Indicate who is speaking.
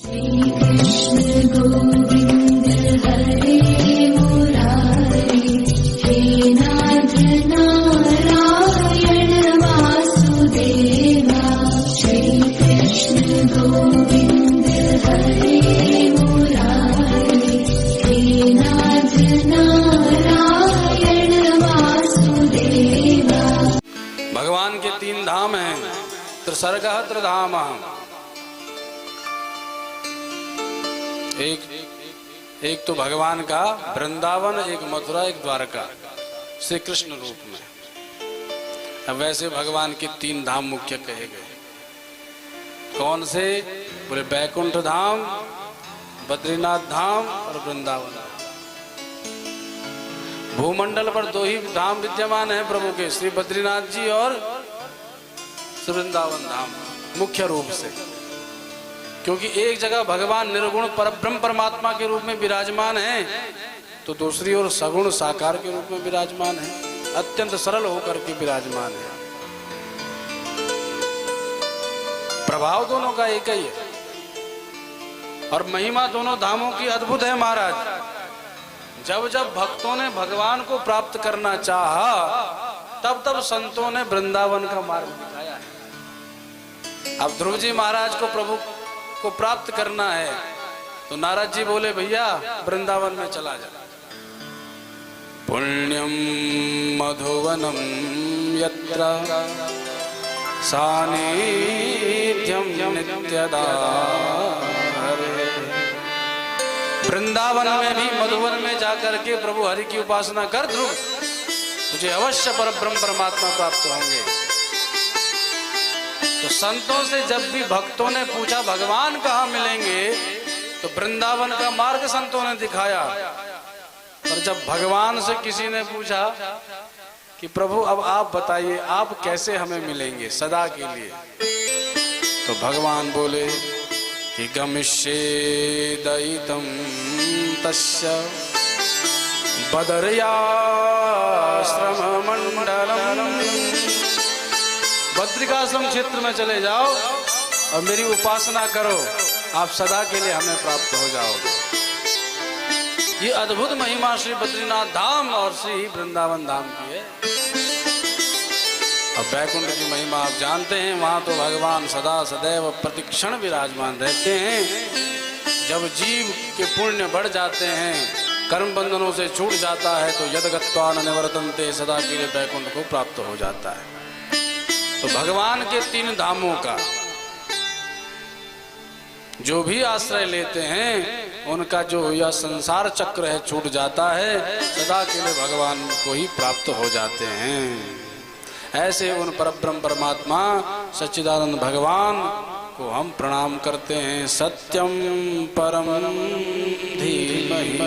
Speaker 1: श्री कृष्ण गोविंद हरे मुरारे, हे नाथ नारायण वासुदेवा। श्री कृष्ण गोविंद हरे मुरारे, हे नाथ नारायण वासुदेवा।
Speaker 2: भगवान के 3 धाम हैं, त्रिसर्गः त्रिधामः। एक तो भगवान का वृंदावन, एक मथुरा, एक द्वारका, श्री कृष्ण रूप में। अब वैसे भगवान के 3 धाम मुख्य कहे गए। कौन से? बोले बैकुंठ धाम, बद्रीनाथ धाम और वृंदावन। भूमंडल पर 2 ही धाम विद्यमान हैं प्रभु के, श्री बद्रीनाथ जी और श्री वृंदावन धाम मुख्य रूप से। क्योंकि एक जगह भगवान निर्गुण परब्रह्म परमात्मा के रूप में विराजमान है, तो दूसरी ओर सगुण साकार के रूप में विराजमान है, अत्यंत सरल होकर के विराजमान है। प्रभाव दोनों का एक ही है और महिमा दोनों धामों की अद्भुत है महाराज। जब जब भक्तों ने भगवान को प्राप्त करना चाहा, तब तब संतों ने वृंदावन का मार्ग दिखाया है। अब ध्रुव जी महाराज को प्रभु को प्राप्त करना है, तो नारद जी बोले भैया वृंदावन में चला जा। पुण्यम मधुवनम यत्र सानिध्यम नित्यदा। वृंदावन में भी, मधुवन में जाकर के प्रभु हरि की उपासना कर ध्रुव, तुझे अवश्य परब्रह्म परमात्मा प्राप्त होंगे। तो संतों से जब भी भक्तों ने पूछा भगवान कहाँ मिलेंगे, तो वृंदावन का मार्ग संतों ने दिखाया। और जब भगवान से किसी ने पूछा कि प्रभु अब आप बताइए, आप कैसे हमें मिलेंगे सदा के लिए, तो भगवान बोले कि गमिष्ये दयितं तस्य बदर्याश्रम मंडलम। बद्रिकाश्रम क्षेत्र में चले जाओ और मेरी उपासना करो, आप सदा के लिए हमें प्राप्त हो जाओगे। ये अद्भुत महिमा श्री बद्रीनाथ धाम और श्री वृंदावन धाम की है। अब बैकुंठ की महिमा आप जानते हैं, वहां तो भगवान सदा सदैव प्रतिक्षण विराजमान रहते हैं। जब जीव के पुण्य बढ़ जाते हैं, कर्म बंधनों से छूट जाता है, तो यद्गत्वा न निवर्तन्ते, सदा के लिए बैकुंठ को प्राप्त हो जाता है। तो भगवान के 3 धामों का जो भी आश्रय लेते हैं, उनका जो यह संसार चक्र है छूट जाता है, सदा के लिए भगवान को ही प्राप्त हो जाते हैं। ऐसे उन परब्रह्म परमात्मा सच्चिदानंद भगवान को हम प्रणाम करते हैं। सत्यम परम धीमहि।